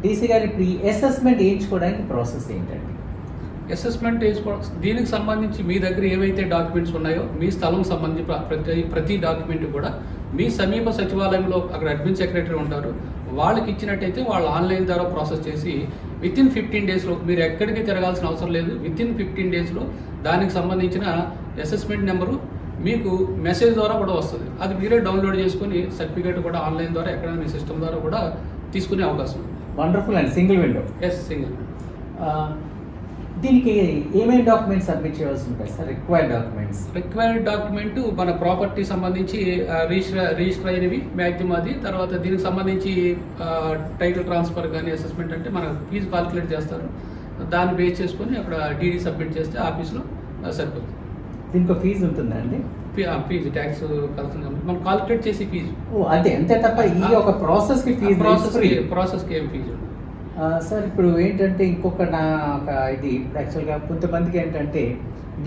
DC గారు ఇప్పుడు ఈ అసెస్మెంట్ వేయించుకోవడానికి ప్రాసెస్ ఏంటండి? అసెస్మెంట్ దీనికి సంబంధించి మీ దగ్గర ఏవైతే డాక్యుమెంట్స్ ఉన్నాయో మీ స్థలం సంబంధించి ప్రతి డాక్యుమెంట్ కూడా మీ సమీప సచివాలయంలో అక్కడ అడ్మిన్ సెక్రటరీ ఉంటారు, వాళ్ళకి ఇచ్చినట్టయితే వాళ్ళు ఆన్లైన్ ద్వారా ప్రాసెస్ చేసి వితిన్ 15 డేస్లో మీరు ఎక్కడికి తిరగాల్సిన అవసరం లేదు. వితిన్ 15 డేస్లో దానికి సంబంధించిన అసెస్మెంట్ నెంబరు మీకు మెసేజ్ ద్వారా కూడా వస్తుంది. అది మీరే డౌన్లోడ్ చేసుకుని సర్టిఫికేట్ కూడా ఆన్లైన్ ద్వారా ఎక్కడైనా మీ సిస్టమ్ ద్వారా కూడా తీసుకునే అవకాశం ఉంది. Wonderful and single window. Yes, single. దీనికి ఏమేమి డాక్యుమెంట్స్ సబ్మిట్ చేయాల్సి ఉంటాయి సార్? రిక్వైర్డ్ డాక్యుమెంట్ మన ప్రాపర్టీ సంబంధించి రిజిస్టర్ అయినవి మ్యాక్సిమం అది. తర్వాత దీనికి సంబంధించి టైటిల్ ట్రాన్స్ఫర్ కానీ అసెస్మెంట్ అంటే మన ఫీజు కాల్కులేట్ చేస్తారు, దాన్ని బేస్ చేసుకొని అక్కడ డీడీ సబ్మిట్ చేస్తే ఆఫీస్లో సరిపోతుంది. దీనికి ఫీజు ఉంటుందా అండి? ఫీజు ట్యాక్స్ కలుస్తుంది, మనం కాల్కులేట్ చేసి ఫీజు. అదే అంతే తప్ప ఈ ఒక ప్రాసెస్కి ఫీజు ప్రాసెస్కి ఏం ఫీజు. సార్ ఇప్పుడు ఏంటంటే ఇంకొక నా ఒక ఇది యాక్చువల్గా కొంతమందికి ఏంటంటే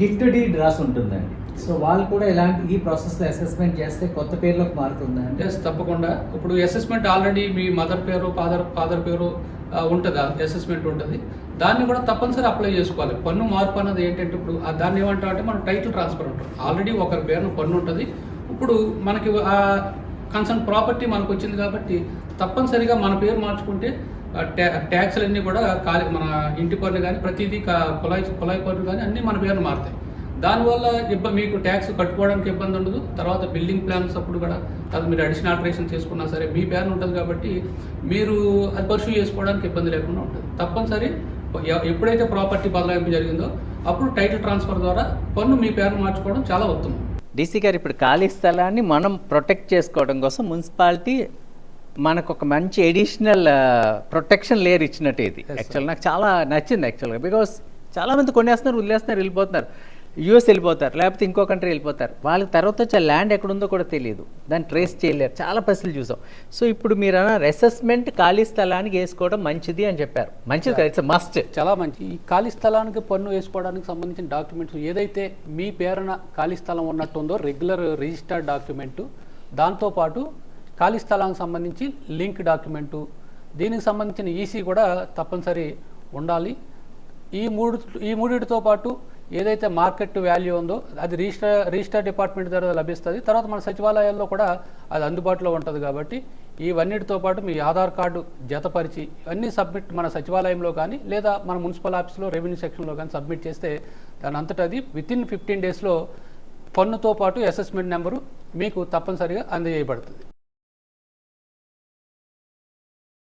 గిఫ్ట్ డీడ్ రాసి ఉంటుందండి. సో వాళ్ళు కూడా ఇలాంటి ఈ ప్రాసెస్లో అసెస్మెంట్ చేస్తే కొత్త పేర్లోకి మారుతుందండి? ఎస్, తప్పకుండా. ఇప్పుడు అసెస్మెంట్ ఆల్రెడీ మీ మదర్ పేరు ఫాదర్ పేరు ఉంటుంది, అసెస్మెంట్ ఉంటుంది, దాన్ని కూడా తప్పనిసరి అప్లై చేసుకోవాలి. పన్ను మార్పు అన్నది ఏంటంటే ఇప్పుడు దాన్ని ఏమంటాం అంటే మనం టైటిల్ ట్రాన్స్ఫర్ ఉంటాం. ఆల్రెడీ ఒకరి పేరును పన్ను ఉంటుంది, ఇప్పుడు మనకి ఆ కన్సర్న్ ప్రాపర్టీ మనకు వచ్చింది కాబట్టి తప్పనిసరిగా మన పేరు మార్చుకుంటే ట్యాక్స్లన్నీ కూడా మన ఇంటి పన్ను కానీ ప్రతిదీ కుళాయి పన్ను కానీ అన్నీ మన పేరును మారుతాయి. దానివల్ల మీకు ట్యాక్స్ కట్టుకోవడానికి ఇబ్బంది ఉండదు. తర్వాత బిల్డింగ్ ప్లాన్స్ అప్పుడు కూడా అది మీరు అడిషనల్ ఆల్టరేషన్ చేసుకున్నా సరే మీ పేరును ఉంటుంది కాబట్టి మీరు అది పర్సూ చేసుకోవడానికి ఇబ్బంది లేకుండా ఉంటుంది. తప్పనిసరి ఎప్పుడైతే ప్రాపర్టీ బదలాయింపు జరిగిందో అప్పుడు టైటిల్ ట్రాన్స్ఫర్ ద్వారా పన్ను మీ పేరును మార్చుకోవడం చాలా ఉత్తమం. డీసీ గారు ఇప్పుడు ఖాళీ స్థలాన్ని మనం ప్రొటెక్ట్ చేసుకోవడం కోసం మున్సిపాలిటీ మనకు ఒక మంచి ఎడిషనల్ ప్రొటెక్షన్ లేయర్ ఇచ్చినట్టు ఇది. యాక్చువల్ నాకు చాలా నచ్చింది యాక్చువల్గా. బికాస్ చాలామంది కొనేస్తున్నారు, వదిలేస్తున్నారు, వెళ్ళిపోతున్నారు, యూఎస్ వెళ్ళిపోతారు, లేకపోతే ఇంకో కంట్రీ వెళ్ళిపోతారు. వాళ్ళకి తర్వాత వచ్చే ల్యాండ్ ఎక్కడుందో కూడా తెలియదు, దాన్ని ట్రేస్ చేయలేరు. చాలా పరిస్థితులు చూసాం. సో ఇప్పుడు మీరు అసెస్మెంట్ ఖాళీ స్థలానికి వేసుకోవడం మంచిది అని చెప్పారు. మంచిది కదా, ఇట్స్ మస్ట్. చాలా మంచి. ఈ ఖాళీ స్థలానికి పన్ను వేసుకోవడానికి సంబంధించిన డాక్యుమెంట్స్ ఏదైతే మీ పేరున ఖాళీ స్థలం ఉన్నట్టుందో రెగ్యులర్ రిజిస్టర్డ్ డాక్యుమెంటు, దాంతోపాటు ఖాళీ స్థలానికి సంబంధించి లింక్ డాక్యుమెంటు, దీనికి సంబంధించిన ఈసీ కూడా తప్పనిసరి ఉండాలి. ఈ మూడిటితో పాటు ఏదైతే మార్కెట్ వాల్యూ ఉందో అది రిజిస్టర్ డిపార్ట్మెంట్ ద్వారా లభిస్తుంది. తర్వాత మన సచివాలయాల్లో కూడా అది అందుబాటులో ఉంటుంది కాబట్టి ఇవన్నిటితో పాటు మీ ఆధార్ కార్డు జతపరిచి అన్నీ సబ్మిట్ మన సచివాలయంలో కానీ లేదా మన మున్సిపల్ ఆఫీస్లో రెవెన్యూ సెక్షన్లో కానీ సబ్మిట్ చేస్తే దాని అంతటా అది వితిన్ 15 డేస్లో పన్నుతో పాటు అసెస్మెంట్ నెంబరు మీకు తప్పనిసరిగా అందజేయబడుతుంది.